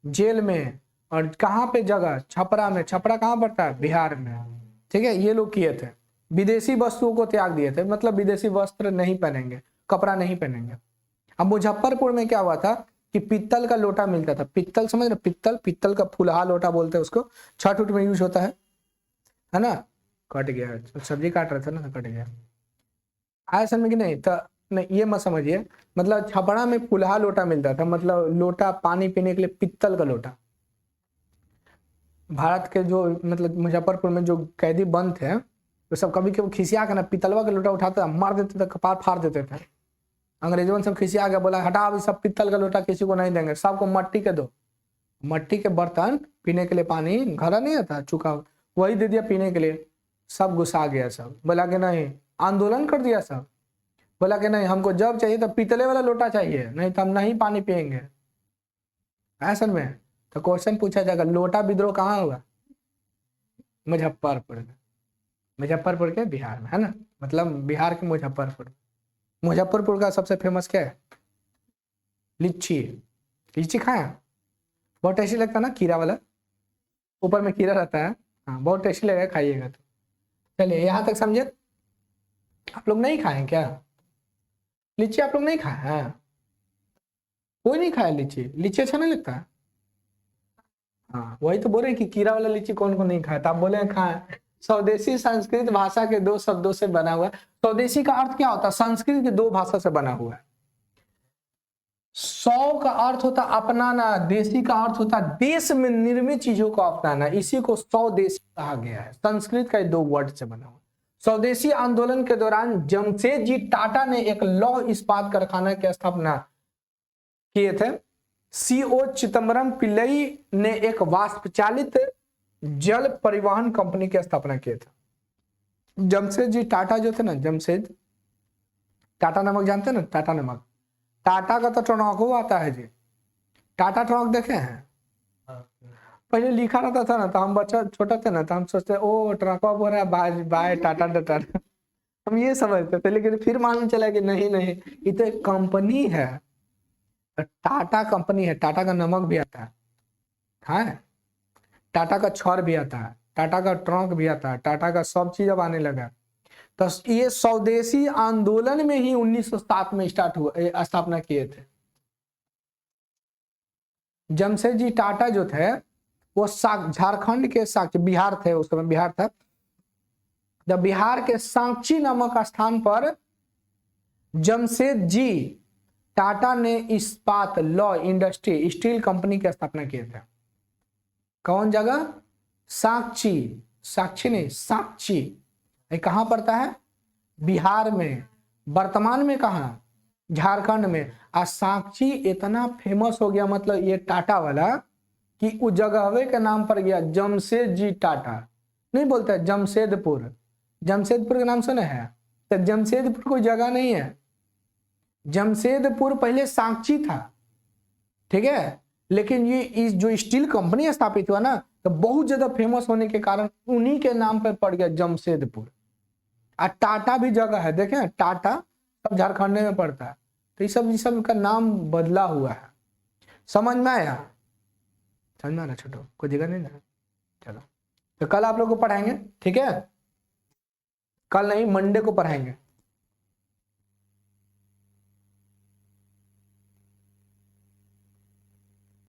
जेल में। और कहाँ पे जगह? छपरा में। छपरा कहाँ पड़ता है? बिहार में, ठीक है। ये लोग किए थे, विदेशी वस्तुओं को त्याग दिए थे, मतलब विदेशी वस्त्र नहीं पहनेंगे, कपड़ा नहीं पहनेंगे। अब मुजफ्फरपुर में क्या हुआ था कि पित्तल का लोटा मिलता था। पित्तल समझ रहे? पित्तल का फुलहा लोटा बोलते हैं उसको, छठ उठ में यूज होता है ना। कट गया, सब्जी काट रहा था ना, कट गया। आया समझ कि नहीं? तो नहीं, ये मत समझिए, मतलब छपरा में फुलहा लोटा मिलता था, मतलब लोटा पानी पीने के लिए, पित्तल का लोटा। भारत के जो मतलब मुजफ्फरपुर में जो कैदी बंद थे, तो सब कभी कभी खिसिया के ना पित्तलवा का लोटा उठाते, मार देते थे, कपार फाड़ देते थे। अंग्रेजों सब खिसिया के बोला हटा, अभी सब पित्तल का लोटा किसी को नहीं देंगे, सबको मट्टी के दो। मट्टी के बर्तन पीने के लिए, पानी घड़ा नहीं आता चुका, वही दे दिया पीने के लिए। सब गुस्सा गया, सब बोला कि नहीं, आंदोलन कर दिया सब। बोला कि नहीं, हमको जब चाहिए तो पीतले वाला लोटा चाहिए, नहीं तो हम नहीं पानी पियेंगे। ऐसा में तो क्वेश्चन पूछा जाएगा, लोटा विद्रोह कहाँ हुआ? मुजफ्फरपुर में। मुजफ्फरपुर के बिहार में, है ना, मतलब बिहार के मुजफ्फरपुर। मुजफ्फरपुर का सबसे फेमस क्या है? लीची। लीची खाया? बहुत टेस्टी लगता है ना, कीड़ा वाला, ऊपर में कीड़ा रहता है। हाँ, बहुत टेस्टी लगेगा, खाइएगा तो। चलिए यहाँ तक समझे। आप लोग नहीं खाए क्या लीची? आप लोग नहीं खाए हैं? कोई नहीं खाया लीची? लीची अच्छा नहीं लगता है? हाँ, वही तो बोल रहे कि कीड़ा वाला लीची कौन को नहीं खाया, तो आप बोले खाए। स्वदेशी संस्कृत भाषा के दो शब्दों से बना हुआ है। स्वदेशी का अर्थ क्या होता है? संस्कृत के दो भाषा से बना हुआ है। सौ का अर्थ होता अपनाना, देशी का अर्थ होता देश में निर्मित चीजों को अपनाना, इसी को स्वदेशी कहा गया है। संस्कृत का दो वर्ड से बना हुआ। स्वदेशी आंदोलन के दौरान जमशेदजी टाटा ने एक लौह इस्पात कारखाना की स्थापना किए थे। सीओ चिदम्बरम पिल्लई ने एक वाष्पचालित जल परिवहन कंपनी की स्थापना किए थे। जमशेदजी टाटा जो थे ना, जमशेद टाटा नमक जानते हैं ना, टाटा नमक, टाटा का तो टर्नोको आता है जी। टाटा ट्रक देखे हैं? पहले लिखा रहता था ना, तो हम बच्चा छोटा थे ना, तो हम सोचते ओ ट्रक बोल रहा है, बाय बाय टाटा टाटा, हम ये समझते थे। लेकिन फिर मालूम चला कि नहीं नहीं, ये तो एक कंपनी है, टाटा कंपनी है। टाटा का नमक भी आता है, हाँ, टाटा का छड़ भी आता है, टाटा का ट्रक भी आता है, टाटा का सब चीज अब आने लगा। तो ये स्वदेशी आंदोलन में ही 1907 में स्टार्ट हुआ, स्थापना किए थे। जमशेदजी टाटा जो थे वो झारखंड के साक्ची, बिहार थे उस समय, बिहार था। जब बिहार के सांची नामक स्थान पर जमशेदजी टाटा ने इस्पात लॉ इंडस्ट्री स्टील कंपनी की स्थापना किए थे। कौन जगह? साक्षी, साक्षी नहीं, साक्षी। ये कहां पड़ता है? बिहार में। वर्तमान में कहा? झारखंड में। आज साक्षी इतना फेमस हो गया, मतलब ये टाटा वाला, कि उस जगह के नाम पर गया जमशेदजी टाटा। नहीं बोलते जमशेदपुर, जमशेदपुर का नाम सुने हैं? तो जमशेदपुर कोई जगह नहीं है, जमशेदपुर पहले सांची था, ठीक है। लेकिन ये इस जो स्टील कंपनी स्थापित हुआ ना, तो बहुत ज्यादा फेमस होने के कारण उन्हीं के नाम पर पड़ गया जमशेदपुर। और टाटा भी जगह है, देखें टाटा सब झारखंड में पड़ता है, तो ये सब का नाम बदला हुआ है। समझ में आया? समझ में आ रहा छोटो? कोई जगह नहीं ना? चलो, तो कल आप लोग को पढ़ाएंगे, ठीक है? कल नहीं, मंडे को पढ़ाएंगे।